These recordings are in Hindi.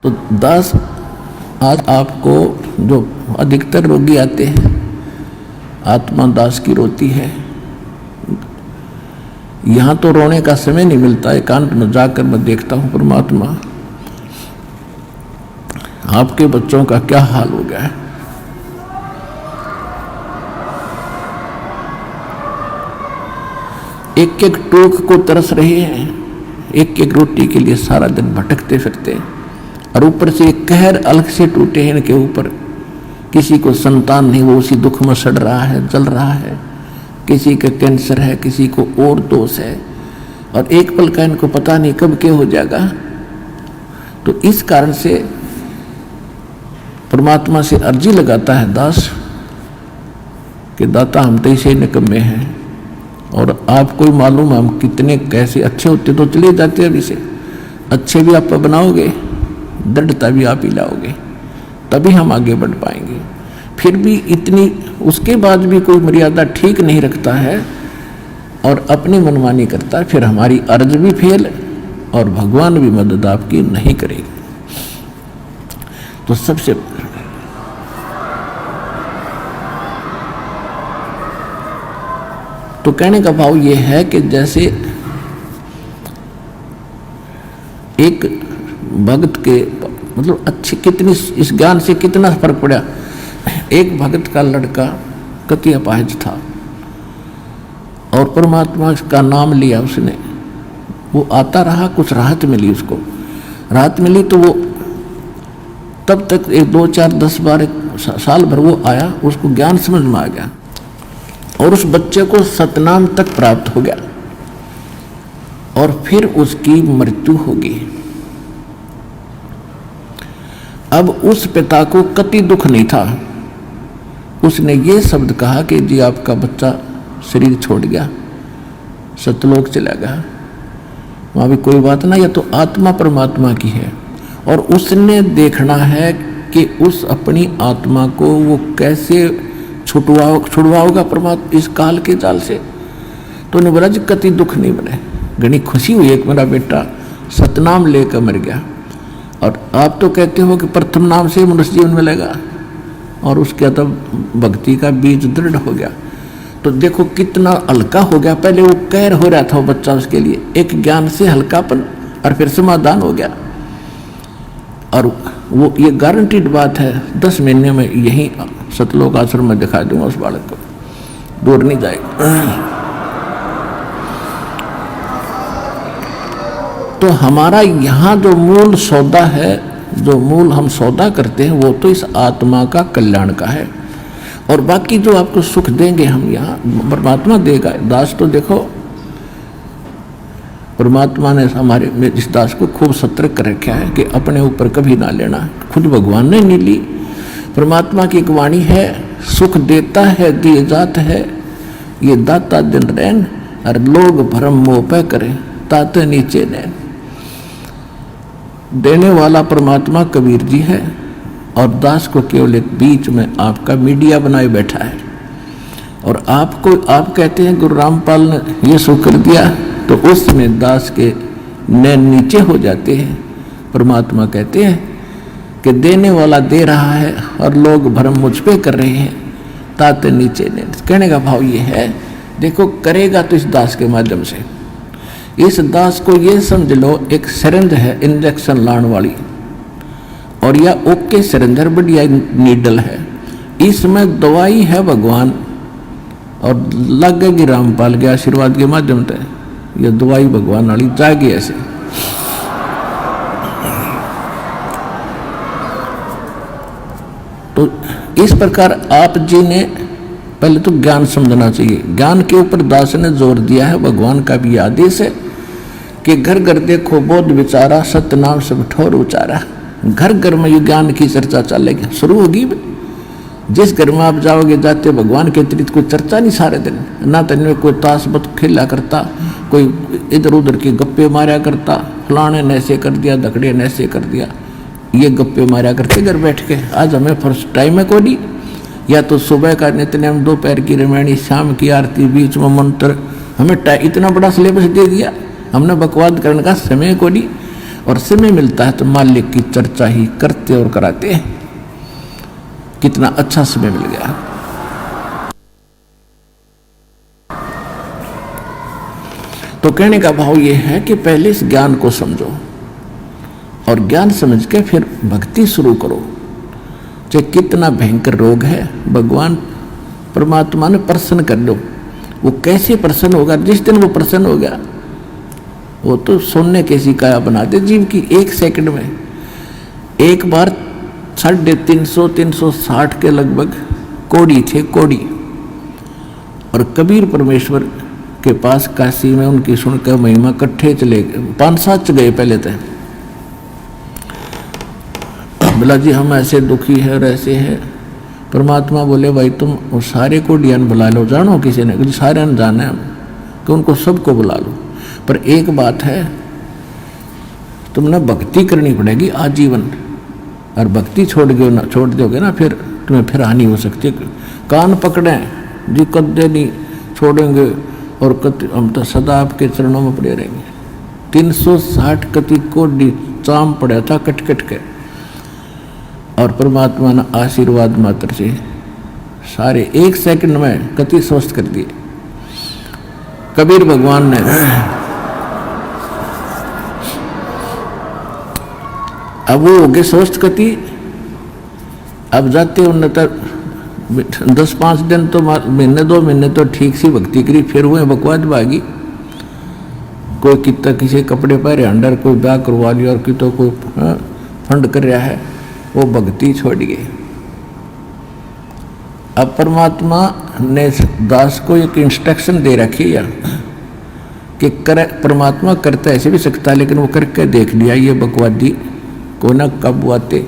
तो दास, आज आपको जो अधिकतर रोगी आते हैं, आत्मा दास की रोती है। यहाँ तो रोने का समय नहीं मिलता, एकांत में जाकर मैं देखता हूँ परमात्मा आपके बच्चों का क्या हाल हो गया है। एक एक टूक को तरस रहे हैं, एक एक रोटी के लिए सारा दिन भटकते फिरते, और ऊपर से एक कहर अलग से टूटे हैं इनके ऊपर। किसी को संतान नहीं, वो उसी दुख में सड़ रहा है, जल रहा है। किसी का कैंसर है, किसी को और दोष है, और एक पल का इनको पता नहीं कब क्या हो जाएगा। तो इस कारण से परमात्मा से अर्जी लगाता है दास कि दाता हम तो इसे निकम्मे हैं, और आपको ही मालूम हम कितने कैसे अच्छे होते तो चले जाते। अभी से अच्छे भी आप बनाओगे, दृढ़ता भी आप ही लाओगे, तभी हम आगे बढ़ पाएंगे। फिर भी इतनी, उसके बाद भी कोई मर्यादा ठीक नहीं रखता है और अपनी मनमानी करता है, फिर हमारी अर्ज भी फेल और भगवान भी मदद आपकी नहीं करेगी। तो सबसे तो कहने का भाव ये है कि जैसे एक भक्त के मतलब अच्छी कितनी, इस ज्ञान से कितना फर्क पड़ा। एक भक्त का लड़का कति अपाहिज था और परमात्मा का नाम लिया उसने, वो आता रहा, कुछ राहत मिली उसको। राहत मिली तो वो तब तक 1 2 4 10 12 साल भर वो आया, उसको ज्ञान समझ में आ गया और उस बच्चे को सतनाम तक प्राप्त हो गया, और फिर उसकी मृत्यु होगी। अब उस पिता को कति दुख नहीं था। उसने ये शब्द कहा कि जी आपका बच्चा शरीर छोड़ गया, सतलोक चला गया, वहाँ भी कोई बात ना, या तो आत्मा परमात्मा की है, और उसने देखना है कि उस अपनी आत्मा को वो कैसे छुड़वाओगा परमात्मा इस काल के जाल से। तो उन्हें बोला जी कति दुख नहीं बने, घनी खुशी हुई एक मेरा बेटा सतनाम लेकर मर गया। और आप तो कहते हो कि प्रथम नाम से मनुष्य जीवन मिलेगा, और उसके तब भक्ति का बीज दृढ़ हो गया। तो देखो कितना हल्का हो गया। पहले वो कहर हो रहा था वो बच्चा, उसके लिए एक ज्ञान से हल्कापन, और फिर समाधान हो गया। और वो ये गारंटीड बात है, 10 महीने में यही सतलोक आश्रम में दिखा दूंगा उस बालक को, दूर नहीं जाएगा। तो हमारा यहाँ जो मूल सौदा है, जो मूल हम सौदा करते हैं, वो तो इस आत्मा का कल्याण का है, और बाकी जो आपको सुख देंगे हम यहाँ परमात्मा देगा। दास तो देखो परमात्मा ने हमारे इस दास को खूब सतर्क कर रखा है कि अपने ऊपर कभी ना लेना। खुद भगवान ने नहीं ली, परमात्मा की एक वाणी है, सुख देता है दिए जात है, ये दाता दिन रैन, और लोग भरम मोह पे करें ताते नीचे नैन। देने वाला परमात्मा कबीर जी है, और दास को केवल एक बीच में आपका मीडिया बनाए बैठा है। और आपको आप कहते हैं गुरु रामपाल ने ये सो कर दिया, तो उसमें दास के नैन नीचे हो जाते हैं। परमात्मा कहते हैं कि देने वाला दे रहा है और लोग भरम मुझ पे कर रहे हैं ताते नीचे नैन। कहने का भाव ये है, देखो करेगा तो इस दास के माध्यम से। इस दास को ये समझ लो एक सिरिंज है इंजेक्शन लाने वाली, और यह ओके सिरिंज है, बढ़िया नीडल है, इसमें दवाई है भगवान, और लगेगी रामपाल के आशीर्वाद के माध्यम से यह दवाई भगवान वाली जाएगी ऐसे। तो इस प्रकार आप जी ने पहले तो ज्ञान समझना चाहिए। ज्ञान के ऊपर दास ने जोर दिया है, भगवान का भी आदेश है कि घर घर देखो बोध विचारा, सत्य नाम सब ठोर उचारा। घर घर में ये ज्ञान की चर्चा चलेगी, शुरू होगी। जिस घर में आप जाओगे जाते भगवान के अतिरिक्त कोई चर्चा नहीं सारे दिन, ना तो इनमें कोई ताश बत खेला करता, कोई इधर उधर की गप्पे मारा करता, फलाने ने ऐसे कर दिया, धकड़े ने ऐसे कर दिया, ये गप्पे मारा करते घर बैठ के। आज हमें फर्स्ट टाइम है कोई, या तो सुबह का नित्यनेम, दोपहर की रामायणी, शाम की आरती, बीच में मंत्र, हमें इतना बड़ा सिलेबस दे दिया, हमने बकवाद करने का समय को नहीं। और समय मिलता है तो मालिक की चर्चा ही करते और कराते हैं। कितना अच्छा समय मिल गया। तो कहने का भाव ये है कि पहले इस ज्ञान को समझो और ज्ञान समझ के फिर भक्ति शुरू करो। चाहे कितना भयंकर रोग है, भगवान परमात्मा ने प्रसन्न कर दो। वो कैसे प्रसन्न होगा? जिस दिन वो प्रसन्न हो गया वो तो सोने कैसी काया बना दे जीव की। 1 सेकंड में एक बार 350-360 के लगभग कोड़ी थे, कोड़ी। और कबीर परमेश्वर के पास काशी में उनकी सुनकर महिमा इकट्ठे चले गए, 5-7 गए पहले थे। बोला जी हम ऐसे दुखी है और ऐसे है। परमात्मा बोले भाई तुम वो सारे को डियान बुला लो, जानो किसी ने? सारे ने जाना है कि उनको सबको बुला लो, पर एक बात है तुमने भक्ति करनी पड़ेगी आजीवन। और भक्ति छोड़ दोगे ना फिर तुम्हें फिर हानि हो सकती है। कान पकड़े जी, कदे नहीं छोड़ेंगे और हम तो सदा आपके चरणों में पड़े रहेंगे। 360 कति कोडी चाम पड़ा था कट कट के, और परमात्मा ने आशीर्वाद मात्र से सारे 1 सेकंड में कति स्वस्थ कर दिए। कबीर भगवान ने अब वो हो गए स्वस्थ कति। अब जाते उन्हें तक 10-5 दिन तो महीने 2 महीने तो ठीक सी भक्ति करी, फिर हुए बकवाद भागी। कोई कितना किसी कपड़े पहरे अंडर, कोई ब्याह करवा लिया और कितो कोई फंड कर रहा है, वो भक्ति छोड़ गए। अब परमात्मा ने दास को एक इंस्ट्रक्शन दे रखी है कि परमात्मा करता ऐसे भी सकता है, लेकिन वो करके देख लिया ये बकवादी को ना कब आते।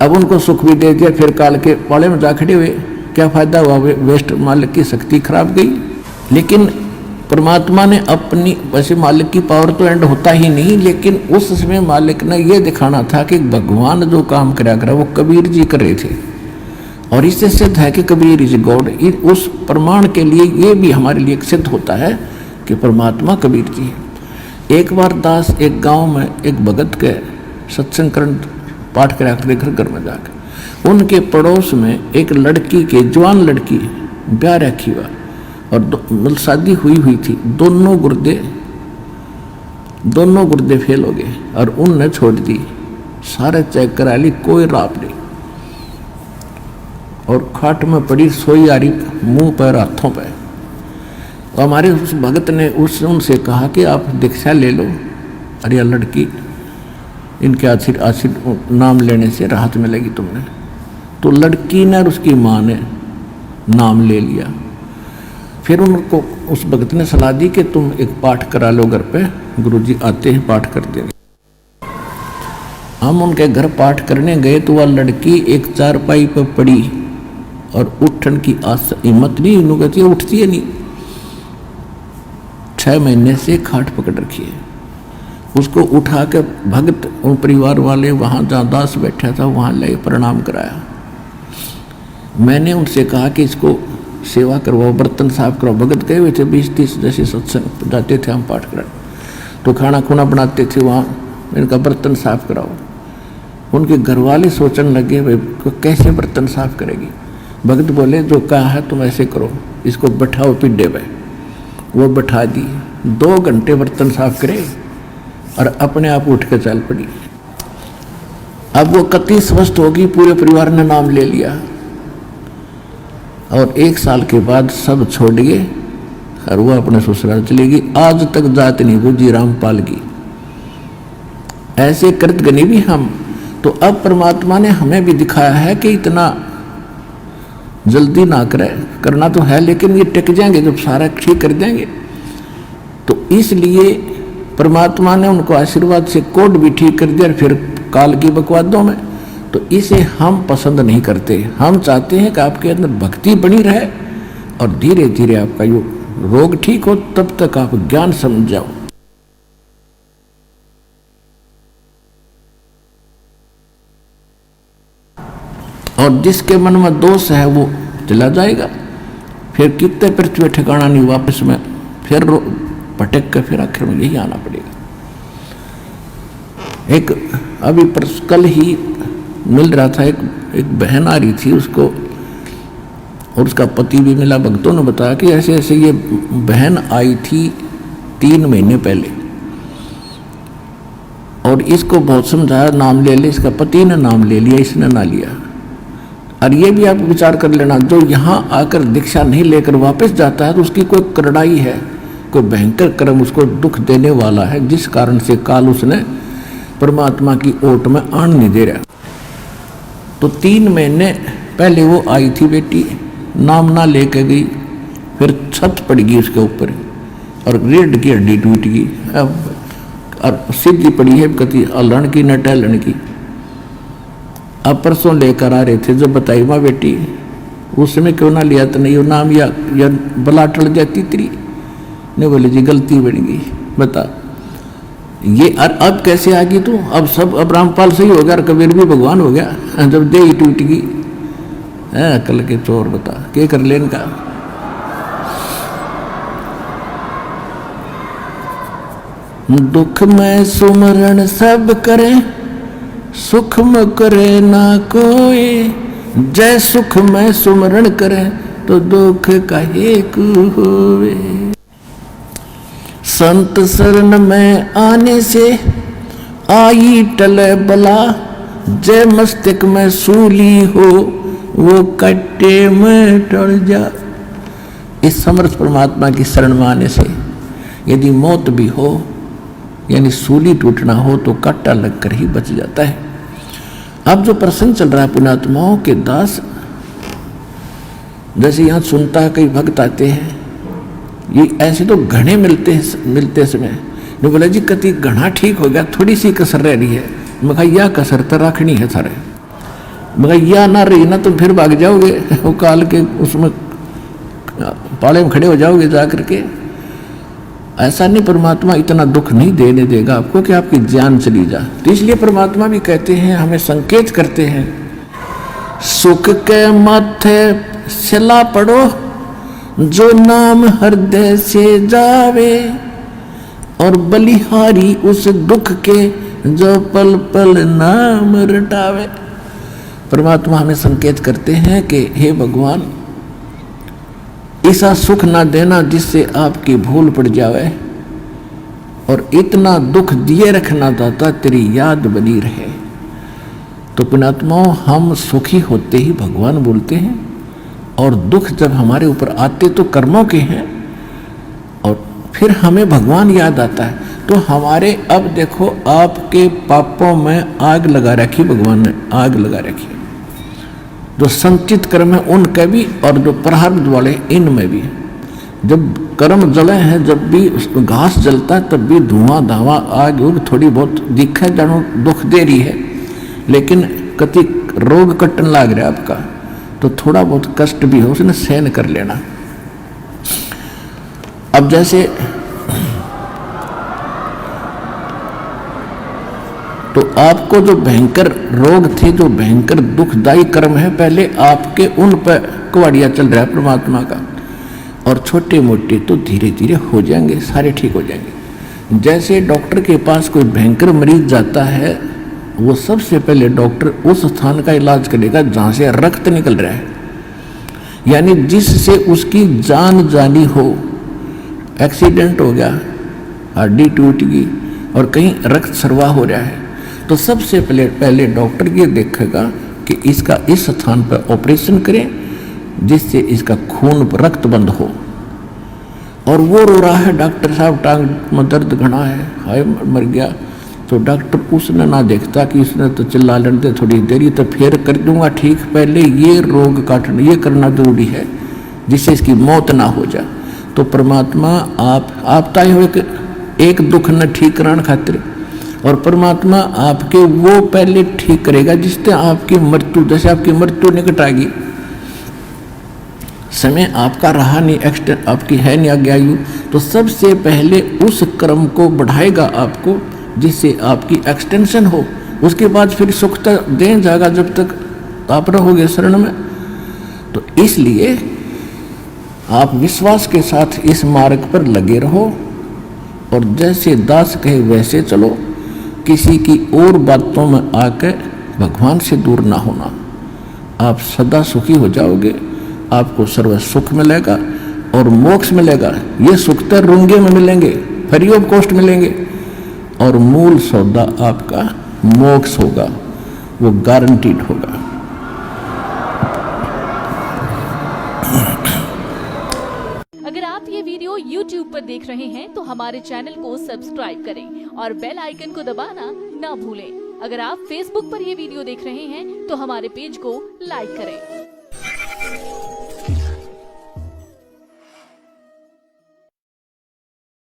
अब उनको सुख भी दे दिया, फिर काल के पाले में जा खड़े हुए, क्या फायदा हुआ? वेस्ट, मालिक की शक्ति खराब गई। लेकिन परमात्मा ने अपनी, वैसे मालिक की पावर तो एंड होता ही नहीं, लेकिन उस समय मालिक ने यह दिखाना था कि भगवान जो काम करा करा वो कबीर जी कर रहे थे। और इससे सिद्ध है कि कबीर इज गॉड। उस प्रमाण के लिए ये भी हमारे लिए सिद्ध होता है कि परमात्मा कबीर जी है। एक बार दास एक गांव में एक भगत के सत्संग करण पाठ करा कर घर में जाकर उनके पड़ोस में एक लड़की के, जवान लड़की, ब्याह रखी हुआ और मतलब शादी हुई थी। दोनों गुर्दे फेल हो गए और उनने छोड़ दी। सारे चेक करा ली, कोई राप नहीं, और खाट में पड़ी सोई आ रही, मुंह पर हाथों पर। तो हमारे उस भगत ने उनसे कहा कि आप दीक्षा ले लो, अरे लड़की इनके आशीर्वाद नाम लेने से राहत मिलेगी तुमने। तो लड़की ने और उसकी माँ ने नाम ले लिया। फिर उनको उस भगत ने सलाह दी कि तुम एक पाठ करा लो घर पे, गुरुजी आते हैं पाठ कर देंगे। हम उनके घर पाठ करने गए तो वह लड़की एक चारपाई पर पड़ी और उठन की हिम्मत नहीं, इन्हों कहती है उठती है नहीं। 6 महीने से खाट पकड़ रखी है। उसको उठा के भगत और परिवार वाले वहाँ जहाँ दास बैठा था वहाँ ले प्रणाम कराया। मैंने उनसे कहा कि इसको सेवा करवाओ, बर्तन साफ कराओ। भगत गए हुए थे 20-30 जैसे सत्संग जाते थे हम पाठ करा, तो खाना खुना बनाते थे वहाँ, इनका बर्तन साफ कराओ। उनके घर वाले सोचने लगे भाई कैसे बर्तन साफ करेगी। भगत बोले जो कहा है तुम ऐसे करो, इसको बैठाओ पिड्डे पे। वो बैठा दी, 2 घंटे बर्तन साफ करे और अपने आप उठ के चल पड़ी। अब वो कति स्वस्थ होगी, पूरे परिवार ने नाम ले लिया और 1 साल के बाद सब छोड़ गए और वो अपने ससुराल चली गई। आज तक जात नहीं बुझी रामपाल की। ऐसे कृत गनी भी हम। तो अब परमात्मा ने हमें भी दिखाया है कि इतना जल्दी ना करे, करना तो है लेकिन ये टिक जाएंगे जब सारा ठीक कर देंगे। तो इसलिए परमात्मा ने उनको आशीर्वाद से कोड भी ठीक कर दिया, फिर काल की बकवादों में। तो इसे हम पसंद नहीं करते। हम चाहते हैं कि आपके अंदर भक्ति बनी रहे और धीरे धीरे आपका यो रोग ठीक हो, तब तक आप ज्ञान समझ जाओ। और जिसके मन में दोष है वो चला जाएगा, फिर कितने पृथ्वी ठिकाना नहीं, वापस में फिर भटक कर फिर आखिर में यही आना पड़ेगा। एक अभी कल ही मिल रहा था, एक बहन आ रही थी, उसको और उसका पति भी मिला। भक्तों ने बताया कि ऐसे ऐसे ये बहन आई थी 3 महीने पहले और इसको बहुत समझाया, नाम ले ले, इसका पति ने नाम ले लिया, इसने ना लिया। और ये भी आप विचार कर लेना, जो यहाँ आकर दीक्षा नहीं लेकर वापस जाता है तो उसकी कोई करड़ाई है, कोई भयंकर कर्म उसको दुख देने वाला है, जिस कारण से काल उसने परमात्मा की ओट में आन नहीं दे रहा। तो 3 महीने पहले वो आई थी बेटी, नाम ना लेके गई, फिर छत पड़ गई उसके ऊपर और रीढ़ की हड्डी टूट गई, और सीधी पड़ी है कति अलण की न टहलन की। अब परसों लेकर आ रहे थे, जब बताई माँ बेटी उस समय क्यों ना लिया, तो नहीं वो नाम या बला टल जाती तेरी। नहीं बोले जी गलती बन गई, बता ये। और अब कैसे आ गई तू? अब सब, अब रामपाल सही हो गया और कबीर भी भगवान हो गया, जब दे ही टूट गई है। कल के चोर बता क्या कर लेन का। दुख में सुमरण सब करे, सुख में करे ना कोई। जय सुख में सुमरण करे तो दुख काहे को होवे। संत शरण में आने से आई टले बला, जय मस्तक में सूली हो वो कट्टे में टल जा। इस समर्थ परमात्मा की शरण में आने से यदि मौत भी हो, यानी सूली टूटना हो, तो कांटा लगकर ही बच जाता है। अब जो प्रसंग चल रहा है पुण्यात्माओं के दास, जैसे यहाँ सुनता है, कई भक्त आते हैं, ये ऐसे तो घने मिलते समय ने बोला जी कति घना ठीक हो गया, थोड़ी सी कसर रह रही है। मैं कहा यह कसर तो रखनी है सारे, मगर यह ना रही ना तो फिर भाग जाओगे, वो काल के उसमें पाले में खड़े हो जाओगे जा करके। ऐसा नहीं, परमात्मा इतना दुख नहीं देने देगा आपको कि आपकी जान चली जा। तो इसलिए परमात्मा भी कहते हैं, हमें संकेत करते हैं, सुख के माथे सिला पड़ो जो नाम हृदय से जावे, और बलिहारी उस दुख के जो पल पल नाम रटावे। परमात्मा हमें संकेत करते हैं कि हे भगवान, ऐसा सुख ना देना जिससे आपकी भूल पड़ जावे, और इतना दुख दिए रखना दाता तेरी याद बनी रहे। तो पुण्यात्माओं, हम सुखी होते ही भगवान बोलते हैं, और दुख जब हमारे ऊपर आते तो कर्मों के हैं, और फिर हमें भगवान याद आता है। तो हमारे, अब देखो आपके पापों में आग लगा रखी, भगवान ने आग लगा रखी, जो संचित कर्म है उनके भी और जो प्रारब्ध वाले इनमें भी। जब कर्म जले हैं, जब भी घास जलता है तब भी धुआं धावा आग उग थोड़ी बहुत दिखे जानो दुख दे रही है, लेकिन कति रोग कटन लाग रहा है आपका, तो थोड़ा बहुत कष्ट भी हो उसने सहन कर लेना। अब जैसे तो आपको जो भयंकर रोग थे, जो भयंकर दुखदायी कर्म है, पहले आपके उन पर कुवाड़िया चल रहा है परमात्मा का, और छोटे मोटे तो धीरे धीरे हो जाएंगे, सारे ठीक हो जाएंगे। जैसे डॉक्टर के पास कोई भयंकर मरीज जाता है, वो सबसे पहले डॉक्टर उस स्थान का इलाज करेगा जहाँ से रक्त निकल रहा है, यानी जिससे उसकी जान जानी हो। एक्सीडेंट हो गया, हड्डी टूट गई और कहीं रक्त स्राव हो रहा है, तो सबसे पहले डॉक्टर ये देखेगा कि इसका इस स्थान पर ऑपरेशन करें जिससे इसका खून रक्त बंद हो। और वो रो रहा है, डॉक्टर साहब टांग में दर्द घना है, हाय मर गया, तो डॉक्टर उसने ना देखता कि उसने तो चिल्ला लेते थोड़ी देरी, तो फिर कर दूंगा ठीक, पहले ये रोग काटना, ये करना जरूरी है जिससे इसकी मौत ना हो जाए। तो परमात्मा आप ताई हो एक दुख न ठीक कराने खातिर, और परमात्मा आपके वो पहले ठीक करेगा जिससे आपकी मृत्यु, जैसे आपकी मृत्यु निकट आएगी, समय आपका रहा नहीं, एक्सटेंड आपकी है नहीं आगे आयु, तो सबसे पहले उस कर्म को बढ़ाएगा आपको जिससे आपकी एक्सटेंशन हो। उसके बाद फिर सुख तक दे जाएगा जब तक आप रहोगे शरण में। तो इसलिए आप विश्वास के साथ इस मार्ग पर लगे रहो, और जैसे दास कहे वैसे चलो। किसी की और बातों में आकर भगवान से दूर ना होना। आप सदा सुखी हो जाओगे, आपको सर्व सुख मिलेगा और मोक्ष मिलेगा। ये सुख तो रुंगे में मिलेंगे, फ्री ऑफ कॉस्ट मिलेंगे, और मूल सौदा आपका मोक्ष होगा, वो गारंटीड होगा। अगर आप ये वीडियो YouTube पर देख रहे हैं तो हमारे चैनल को सब्सक्राइब करें और बेल आइकन को दबाना ना भूलें। अगर आप Facebook पर ये वीडियो देख रहे हैं तो हमारे पेज को लाइक करें।